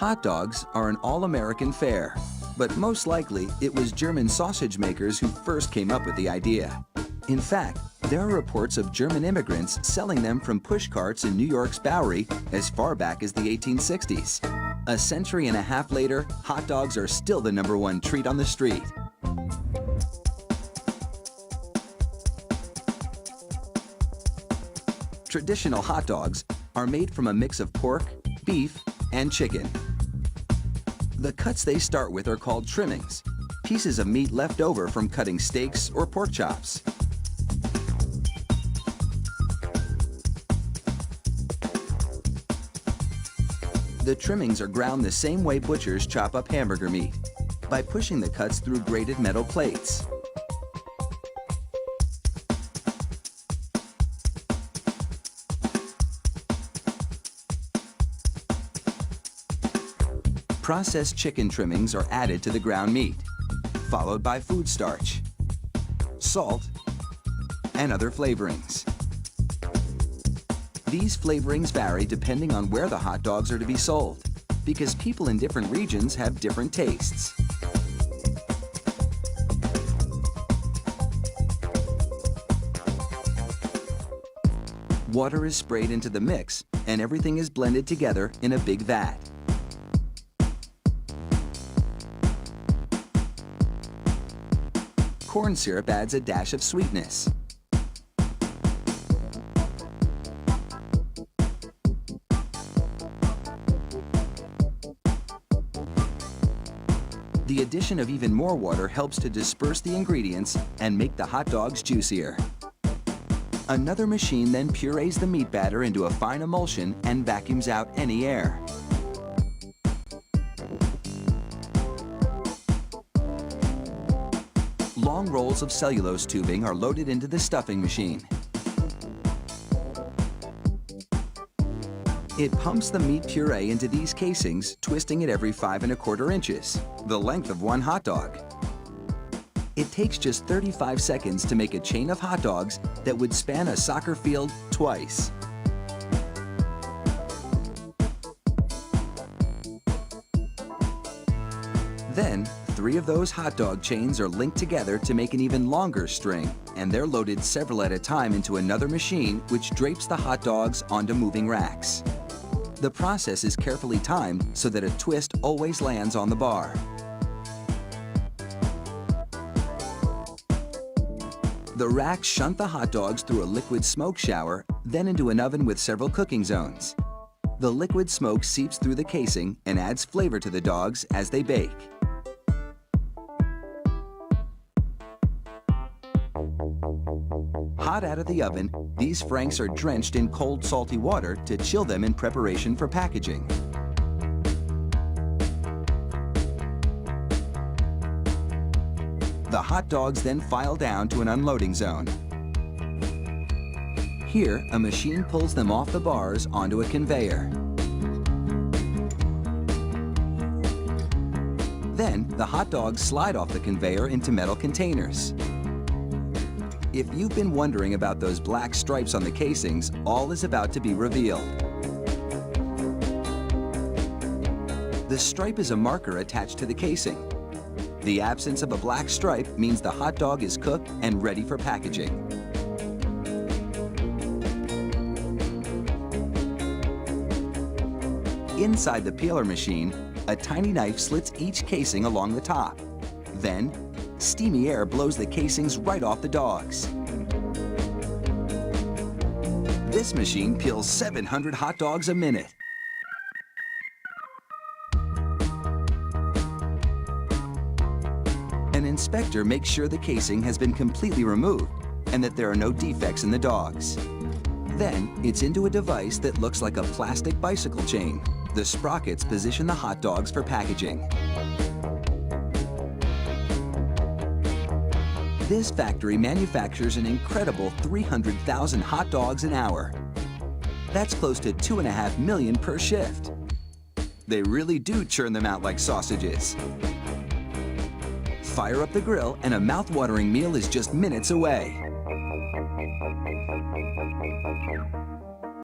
Hot dogs are an all-American fare, but most likely it was German sausage makers who first came up with the idea. In fact, there are reports of German immigrants selling them from push carts in New York's Bowery as far back as the 1860s. A century and a half later, hot dogs are still the #1 treat on the street. Traditional hot dogs are made from a mix of pork, beef, and chicken. The cuts they start with are called trimmings, pieces of meat left over from cutting steaks or pork chops. The trimmings are ground the same way butchers chop up hamburger meat, by pushing the cuts through grated metal plates. Processed chicken trimmings are added to the ground meat, followed by food starch, salt, and other flavorings. These flavorings vary depending on where the hot dogs are to be sold, because people in different regions have different tastes. Water is sprayed into the mix, and everything is blended together in a big vat. Corn syrup adds a dash of sweetness. The addition of even more water helps to disperse the ingredients and make the hot dogs juicier. Another machine then purees the meat batter into a fine emulsion and vacuums out any air. Long rolls of cellulose tubing are loaded into the stuffing machine. It pumps the meat puree into these casings, twisting it every 5 1/4 inches, the length of one hot dog. It takes just 35 seconds to make a chain of hot dogs that would span a soccer field twice. Then, 3 of those hot dog chains are linked together to make an even longer string, and they're loaded several at a time into another machine which drapes the hot dogs onto moving racks. The process is carefully timed so that a twist always lands on the bar. The racks shunt the hot dogs through a liquid smoke shower, then into an oven with several cooking zones. The liquid smoke seeps through the casing and adds flavor to the dogs as they bake. Hot out of the oven, these franks are drenched in cold, salty water to chill them in preparation for packaging. The hot dogs then file down to an unloading zone. Here, a machine pulls them off the bars onto a conveyor. Then, the hot dogs slide off the conveyor into metal containers. If you've been wondering about those black stripes on the casings, all is about to be revealed. The stripe is a marker attached to the casing. The absence of a black stripe means the hot dog is cooked and ready for packaging. Inside the peeler machine, a tiny knife slits each casing along the top. Then, steamy air blows the casings right off the dogs. This machine peels 700 hot dogs a minute. An inspector makes sure the casing has been completely removed and that there are no defects in the dogs. Then, it's into a device that looks like a plastic bicycle chain. The sprockets position the hot dogs for packaging. This factory manufactures an incredible 300,000 hot dogs an hour. That's close to 2.5 million per shift. They really do churn them out like sausages. Fire up the grill and a mouth-watering meal is just minutes away.